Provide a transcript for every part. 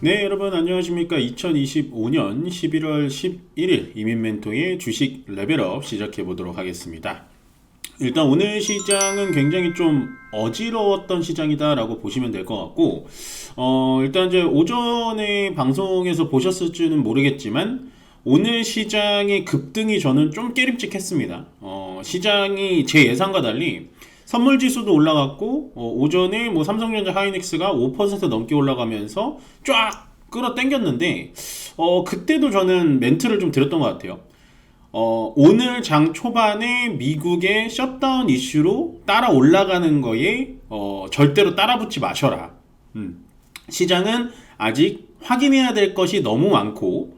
네, 여러분 안녕하십니까? 2025년 11월 11일 이민멘토의 주식 레벨업 시작해 보도록 하겠습니다. 일단 오늘 시장은 굉장히 좀 어지러웠던 시장이다라고 보시면 될 것 같고, 일단 이제 오전에 방송에서 보셨을지는 모르겠지만 오늘 시장의 급등이 저는 좀 깨림칙했습니다. 시장이 제 예상과 달리 선물 지수도 올라갔고, 오전에 뭐 삼성전자 하이닉스가 5% 넘게 올라가면서 쫙 끌어당겼는데, 그때도 저는 멘트를 좀 드렸던 것 같아요. 오늘 장 초반에 미국의 셧다운 이슈로 따라 올라가는 거에 절대로 따라붙지 마셔라. 시장은 아직 확인해야 될 것이 너무 많고,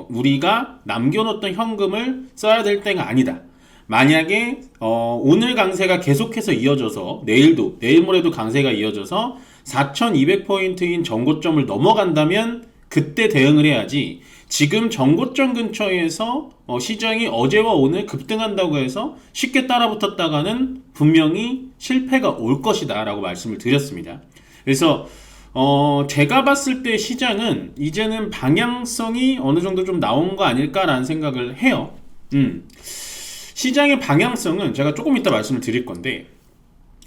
우리가 남겨놓던 현금을 써야 될 때가 아니다. 만약에 오늘 강세가 계속해서 이어져서 내일 모레도 강세가 이어져서 4200포인트인 전고점을 넘어간다면 그때 대응을 해야지, 지금 전고점 근처에서 시장이 어제와 오늘 급등한다고 해서 쉽게 따라붙었다가는 분명히 실패가 올 것이다 라고 말씀을 드렸습니다. 그래서 제가 봤을 때 시장은 이제는 방향성이 어느 정도 좀 나온 거 아닐까라는 생각을 해요. 시장의 방향성은 제가 조금 이따 말씀을 드릴 건데,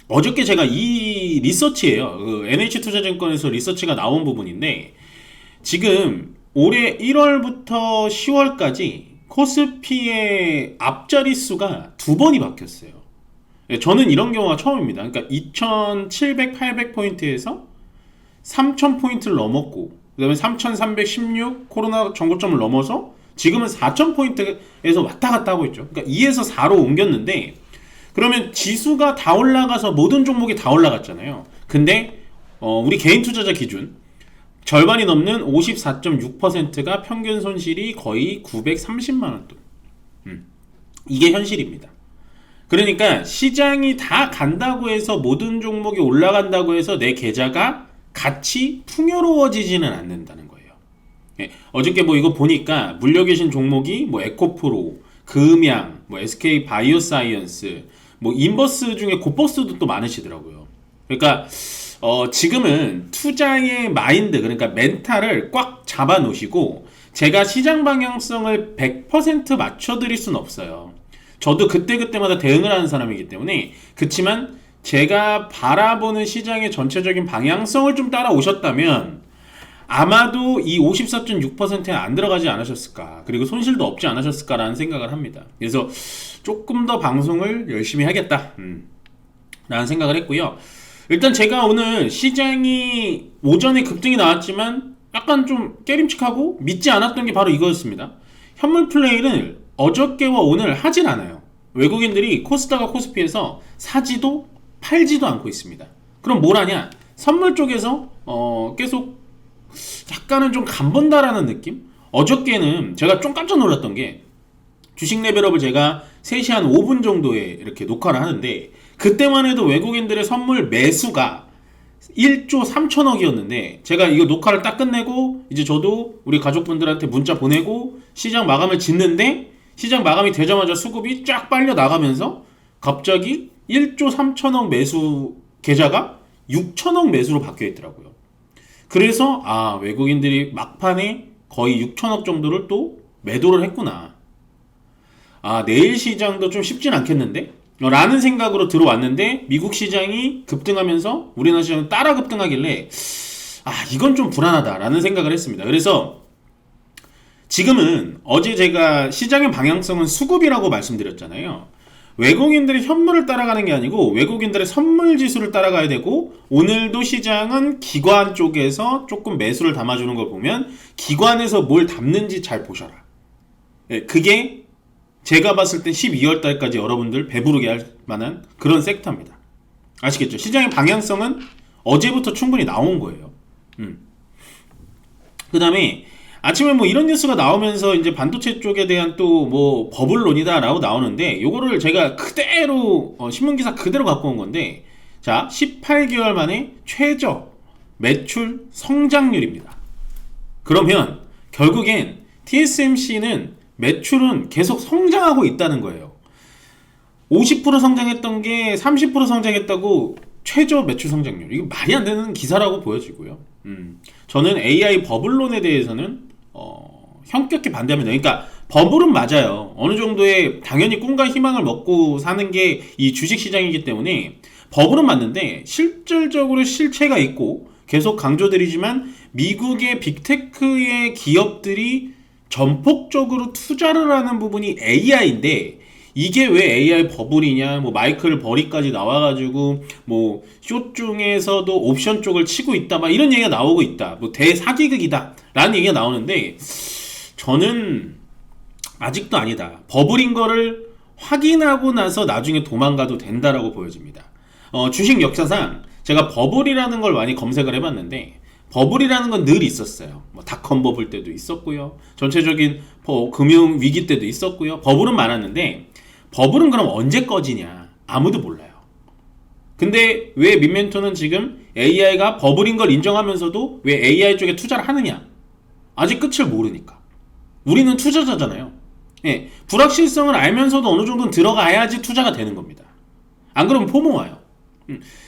어저께 제가 이 리서치예요. 그 NH투자증권에서 리서치가 나온 부분인데, 지금 올해 1월부터 10월까지 코스피의 앞자리 수가 두 번이 바뀌었어요. 저는 이런 경우가 처음입니다. 그러니까 2700, 800포인트에서 3000포인트를 넘었고, 그 다음에 3316 코로나 전고점을 넘어서 지금은 4000포인트에서 왔다 갔다 하고 있죠. 그러니까 2에서 4로 옮겼는데, 그러면 지수가 다 올라가서 모든 종목이 다 올라갔잖아요. 근데 우리 개인 투자자 기준 절반이 넘는 54.6%가 평균 손실이 거의 930만원 돈. 이게 현실입니다. 그러니까 시장이 다 간다고 해서 모든 종목이 올라간다고 해서 내 계좌가 같이 풍요로워지지는 않는다는 거예요. 어저께 뭐 이거 보니까 물려 계신 종목이 뭐 에코프로, 금양, 뭐 SK 바이오사이언스, 뭐 인버스 중에 고버스도 또 많으시더라고요. 그러니까 지금은 투자의 마인드, 그러니까 멘탈을 꽉 잡아 놓으시고, 제가 시장 방향성을 100% 맞춰드릴 수는 없어요. 저도 그때그때마다 대응을 하는 사람이기 때문에. 그렇지만 제가 바라보는 시장의 전체적인 방향성을 좀 따라오셨다면 아마도 이 54.6%에 안 들어가지 않으셨을까, 그리고 손실도 없지 않으셨을까라는 생각을 합니다. 그래서 조금 더 방송을 열심히 하겠다 라는 생각을 했고요. 일단 제가 오늘 시장이 오전에 급등이 나왔지만 약간 좀 깨림칙하고 믿지 않았던 게 바로 이거였습니다. 현물 플레이를 어저께와 오늘 하진 않아요. 외국인들이 코스닥과 코스피에서 사지도 팔지도 않고 있습니다. 그럼 뭘 하냐? 선물 쪽에서 계속 약간은 좀 간본다라는 느낌? 어저께는 제가 좀 깜짝 놀랐던 게, 주식 레벨업을 제가 3시 한 5분 정도에 이렇게 녹화를 하는데, 그때만 해도 외국인들의 선물 매수가 1조 3천억이었는데, 제가 이거 녹화를 딱 끝내고 이제 저도 우리 가족분들한테 문자 보내고 시장 마감을 짓는데, 시장 마감이 되자마자 수급이 쫙 빨려 나가면서 갑자기 1조 3천억 매수 계좌가 6천억 매수로 바뀌어 있더라고요. 그래서 외국인들이 막판에 거의 6천억 정도를 또 매도를 했구나. 내일 시장도 좀 쉽진 않겠는데? 라는 생각으로 들어왔는데, 미국 시장이 급등하면서 우리나라 시장은 따라 급등하길래 이건 좀 불안하다라는 생각을 했습니다. 그래서 지금은 어제 제가 시장의 방향성은 수급이라고 말씀드렸잖아요. 외국인들이 현물을 따라가는 게 아니고 외국인들의 선물 지수를 따라가야 되고, 오늘도 시장은 기관 쪽에서 조금 매수를 담아주는 걸 보면 기관에서 뭘 담는지 잘 보셔라. 그게 제가 봤을 때 12월 달까지 여러분들 배부르게 할 만한 그런 섹터입니다. 아시겠죠? 시장의 방향성은 어제부터 충분히 나온 거예요. 그 다음에 아침에 뭐 이런 뉴스가 나오면서 이제 반도체 쪽에 대한 또 뭐 버블론이다라고 나오는데, 요거를 제가 그대로 신문기사 그대로 갖고 온 건데, 자, 18개월 만에 최저 매출 성장률입니다. 그러면 결국엔 TSMC는 매출은 계속 성장하고 있다는 거예요. 50% 성장했던 게 30% 성장했다고 최저 매출 성장률, 이거 말이 안 되는 기사라고 보여지고요. 저는 AI 버블론에 대해서는 현격히 반대합니다. 그러니까 버블은 맞아요. 어느 정도의 당연히 꿈과 희망을 먹고 사는 게 이 주식시장이기 때문에 버블은 맞는데 실질적으로 실체가 있고 계속 강조드리지만 미국의 빅테크의 기업들이 전폭적으로 투자를 하는 부분이 AI인데 이게 왜 AI 버블이냐, 뭐 마이클 버리까지 나와가지고 뭐 쇼 중에서도 옵션 쪽을 치고 있다, 막 이런 얘기가 나오고 있다, 뭐 대사기극이다 라는 얘기가 나오는데 저는 아직도 아니다. 버블인 거를 확인하고 나서 나중에 도망가도 된다라고 보여집니다. 주식 역사상 제가 버블이라는 걸 많이 검색을 해봤는데 버블이라는 건 늘 있었어요. 뭐 닷컴 버블 때도 있었고요. 전체적인 금융 위기 때도 있었고요. 버블은 많았는데 버블은 그럼 언제 꺼지냐? 아무도 몰라요. 근데 왜 민멘토는 지금 AI가 버블인 걸 인정하면서도 왜 AI 쪽에 투자를 하느냐? 아직 끝을 모르니까. 우리는 투자자잖아요. 예, 불확실성을 알면서도 어느 정도는 들어가야지 투자가 되는 겁니다. 안 그러면 포모 와요.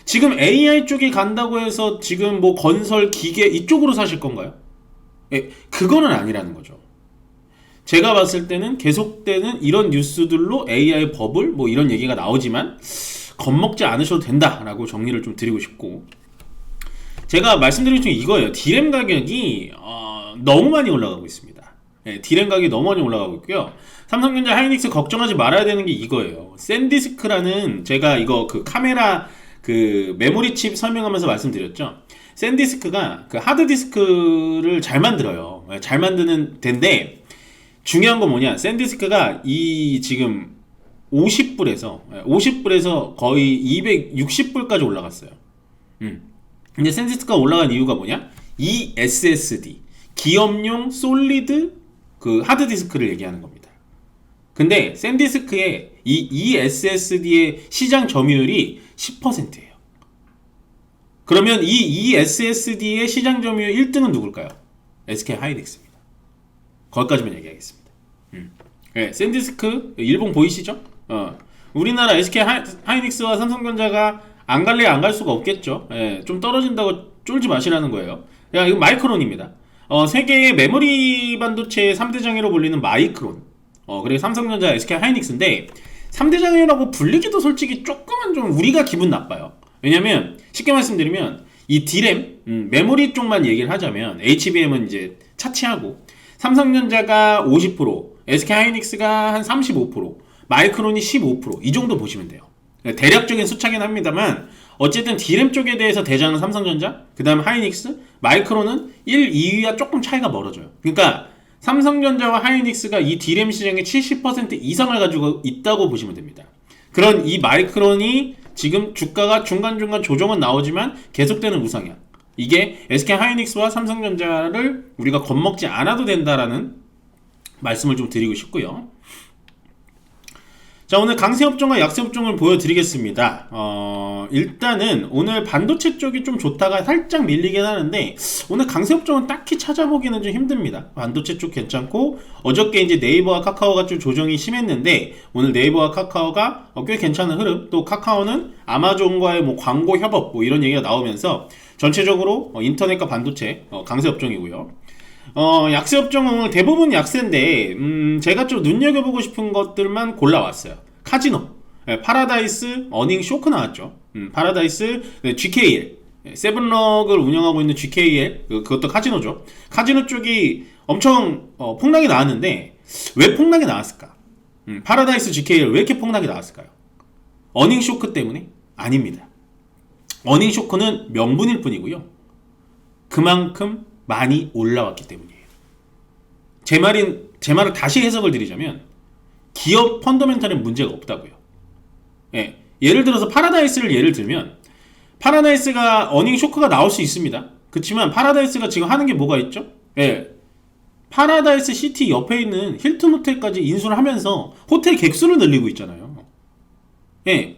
지금 AI 쪽이 간다고 해서 지금 뭐 건설, 기계 이쪽으로 사실 건가요? 예, 그거는 아니라는 거죠. 제가 봤을 때는 계속되는 이런 뉴스들로 AI 버블 뭐 이런 얘기가 나오지만 겁먹지 않으셔도 된다라고 정리를 좀 드리고 싶고, 제가 말씀드린 중에 이거예요. 디램 가격이 너무 많이 올라가고 있습니다. 네, 디램 가격이 너무 많이 올라가고 있고요. 삼성전자 하이닉스 걱정하지 말아야 되는 게 이거예요. 샌디스크라는, 제가 이거 그 카메라 그 메모리 칩 설명하면서 말씀드렸죠. 샌디스크가 그 하드디스크를 잘 만들어요. 잘 만드는 데인데 중요한 건 뭐냐, 샌디스크가 이 지금 50불에서 거의 260불까지 올라갔어요. 근데 샌디스크가 올라간 이유가 뭐냐, 이 SSD 기업용 솔리드 그 하드디스크를 얘기하는 겁니다. 근데 샌디스크의 이 SSD의 시장 점유율이 10%예요. 그러면 이 SSD의 시장 점유율 1등은 누굴까요? SK 하이닉스입니다. 거기까지만 얘기하겠습니다. 네, 샌디스크 일본 보이시죠? 우리나라 SK 하이닉스와 삼성전자가 안 갈래 안 갈 수가 없겠죠. 네, 좀 떨어진다고 쫄지 마시라는 거예요. 야, 이거 마이크론입니다. 세계의 메모리 반도체 3대 장애로 불리는 마이크론. 그리고 삼성전자, SK 하이닉스인데 3대 장애라고 불리기도 솔직히 조금은 좀 우리가 기분 나빠요. 왜냐면 쉽게 말씀드리면 이 D램, 메모리 쪽만 얘기를 하자면 HBM은 이제 차치하고 삼성전자가 50%, SK 하이닉스가 한 35%, 마이크론이 15%이 정도 보시면 돼요. 대략적인 숫자긴 합니다만 어쨌든 D램 쪽에 대해서 대장은 삼성전자, 그 다음 하이닉스, 마이크론은 1, 2위와 조금 차이가 멀어져요. 그러니까 삼성전자와 하이닉스가 이 D램 시장의 70% 이상을 가지고 있다고 보시면 됩니다. 그런 이 마이크론이 지금 주가가 중간중간 조정은 나오지만 계속되는 우상향, 이게 SK 하이닉스와 삼성전자를 우리가 겁먹지 않아도 된다라는 말씀을 좀 드리고 싶고요. 자, 오늘 강세업종과 약세업종을 보여드리겠습니다. 일단은 오늘 반도체 쪽이 좀 좋다가 살짝 밀리긴 하는데 오늘 강세업종은 딱히 찾아보기는 좀 힘듭니다. 반도체 쪽 괜찮고, 어저께 이제 네이버와 카카오가 좀 조정이 심했는데 오늘 네이버와 카카오가 꽤 괜찮은 흐름, 또 카카오는 아마존과의 뭐 광고 협업 뭐 이런 얘기가 나오면서 전체적으로 인터넷과 반도체 강세업종이고요. 약세업종은 오늘 대부분 약세인데 제가 좀 눈여겨보고 싶은 것들만 골라왔어요. 카지노, 파라다이스 어닝 쇼크 나왔죠. 파라다이스, GKL, 세븐럭을 운영하고 있는 GKL, 그것도 카지노죠. 카지노 쪽이 엄청 폭락이 나왔는데 왜 폭락이 나왔을까? 파라다이스, GKL 왜 이렇게 폭락이 나왔을까요? 어닝 쇼크 때문에? 아닙니다. 어닝 쇼크는 명분일 뿐이고요. 그만큼 많이 올라왔기 때문이에요. 제 말을 다시 해석을 드리자면 기업 펀더멘탈에 문제가 없다고요. 예, 예를 들어서 파라다이스를 예를 들면 파라다이스가 어닝 쇼크가 나올 수 있습니다. 그렇지만 파라다이스가 지금 하는 게 뭐가 있죠? 예, 파라다이스 시티 옆에 있는 힐튼 호텔까지 인수를 하면서 호텔 객수를 늘리고 있잖아요. 예,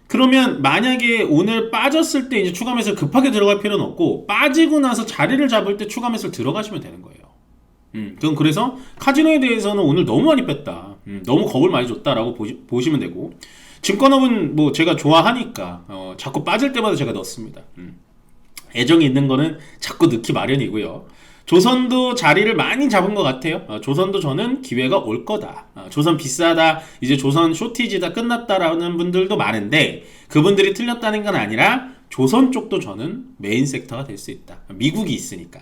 그러면 만약에 오늘 빠졌을 때 이제 추가 매수를 급하게 들어갈 필요는 없고 빠지고 나서 자리를 잡을 때 추가 매수를 들어가시면 되는 거예요. 그럼 그래서 카지노에 대해서는 오늘 너무 많이 뺐다, 너무 겁을 많이 줬다라고 보시면 되고, 증권업은 뭐 제가 좋아하니까 자꾸 빠질 때마다 제가 넣습니다. 애정이 있는 거는 자꾸 넣기 마련이고요. 조선도 자리를 많이 잡은 것 같아요. 조선도 저는 기회가 올 거다. 조선 비싸다, 이제 조선 쇼티지다, 끝났다라는 분들도 많은데 그분들이 틀렸다는 건 아니라 조선 쪽도 저는 메인 섹터가 될 수 있다. 미국이 있으니까.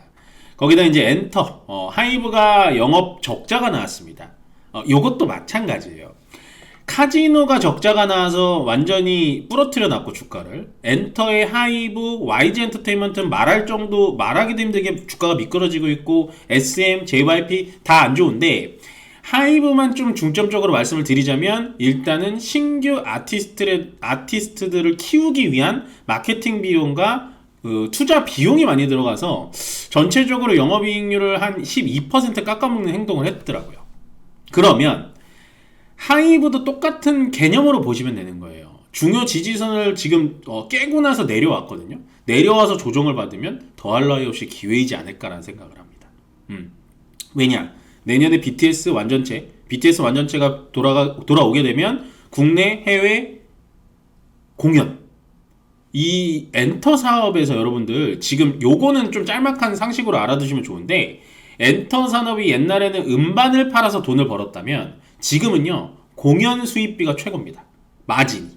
거기다 이제 엔터, 하이브가 영업 적자가 나왔습니다. 요것도 마찬가지예요. 카지노가 적자가 나와서 완전히 부러뜨려 놨고 주가를, 엔터의 하이브, YG 엔터테인먼트는 말하기도 힘들게 주가가 미끄러지고 있고, SM, JYP 다 안 좋은데 하이브만 좀 중점적으로 말씀을 드리자면 일단은 신규 아티스트들을 키우기 위한 마케팅 비용과 투자 비용이 많이 들어가서 전체적으로 영업이익률을 한 12% 깎아먹는 행동을 했더라고요. 그러면 하이브도 똑같은 개념으로 보시면 되는 거예요. 중요 지지선을 지금 깨고 나서 내려왔거든요. 내려와서 조정을 받으면 더할 나위 없이 기회이지 않을까라는 생각을 합니다. 왜냐? 내년에 BTS 완전체가 돌아오게 되면 국내 해외 공연, 이 엔터 사업에서 여러분들 지금 요거는 좀 짤막한 상식으로 알아두시면 좋은데, 엔터 산업이 옛날에는 음반을 팔아서 돈을 벌었다면 지금은요 공연 수입비가 최고입니다. 마진이.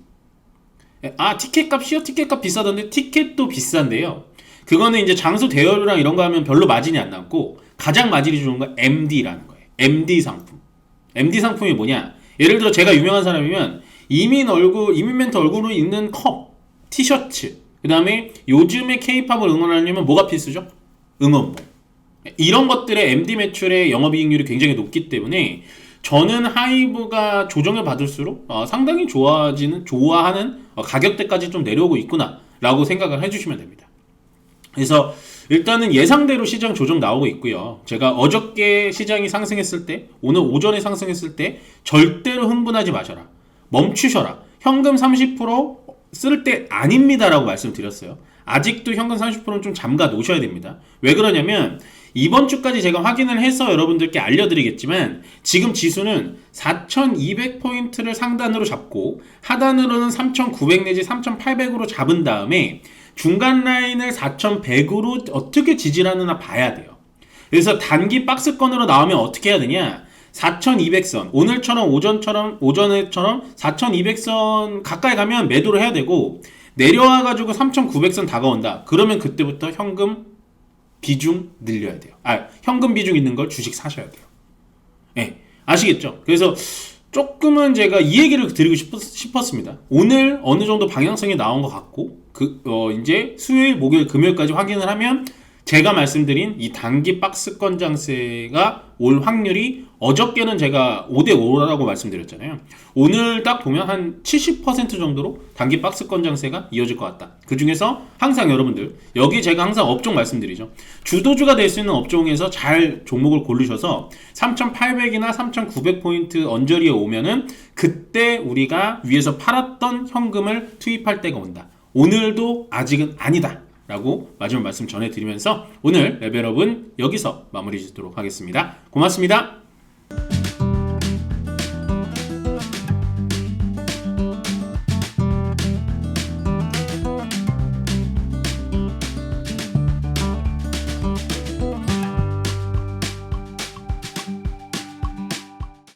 티켓값 비싸던데, 티켓도 비싼데요, 그거는 이제 장소 대여료랑 이런 거 하면 별로 마진이 안 남고 가장 마진이 좋은 건 MD라는 거예요. MD 상품. MD 상품이 뭐냐? 예를 들어 제가 유명한 사람이면 이민 멘트 얼굴로 있는 컵, 티셔츠, 그 다음에 요즘에 K-팝을 응원하려면 뭐가 필수죠? 응원봉. 이런 것들의 MD 매출의 영업이익률이 굉장히 높기 때문에 저는 하이브가 조정을 받을수록 상당히 좋아하는 가격대까지 좀 내려오고 있구나 라고 생각을 해주시면 됩니다. 그래서 일단은 예상대로 시장 조정 나오고 있고요. 제가 어저께 시장이 상승했을 때, 오늘 오전에 상승했을 때 절대로 흥분하지 마셔라, 멈추셔라, 현금 30%쓸 때 아닙니다 라고 말씀드렸어요. 아직도 현금 30%는 좀 잠가 놓으셔야 됩니다. 왜 그러냐면 이번 주까지 제가 확인을 해서 여러분들께 알려드리겠지만 지금 지수는 4200포인트를 상단으로 잡고 하단으로는 3900 내지 3800으로 잡은 다음에 중간 라인을 4100으로 어떻게 지지를 하느냐 봐야 돼요. 그래서 단기 박스권으로 나오면 어떻게 해야 되냐, 4200선, 오전에처럼 4200선 가까이 가면 매도를 해야 되고, 내려와가지고 3900선 다가온다 그러면 그때부터 현금 비중 늘려야 돼요. 현금 비중 있는 걸 주식 사셔야 돼요. 네, 아시겠죠? 그래서 조금은 제가 이 얘기를 드리고 싶었습니다. 오늘 어느 정도 방향성이 나온 것 같고, 이제 수요일, 목요일, 금요일까지 확인을 하면 제가 말씀드린 이 단기 박스권 장세가 올 확률이, 어저께는 제가 5대5라고 말씀드렸잖아요. 오늘 딱 보면 한 70% 정도로 단기 박스권 장세가 이어질 것 같다. 그 중에서 항상 여러분들, 여기 제가 항상 업종 말씀드리죠. 주도주가 될 수 있는 업종에서 잘 종목을 고르셔서 3,800이나 3,900포인트 언저리에 오면은 그때 우리가 위에서 팔았던 현금을 투입할 때가 온다. 오늘도 아직은 아니다 라고 마지막 말씀 전해드리면서 오늘 레벨업은 여기서 마무리 짓도록 하겠습니다. 고맙습니다.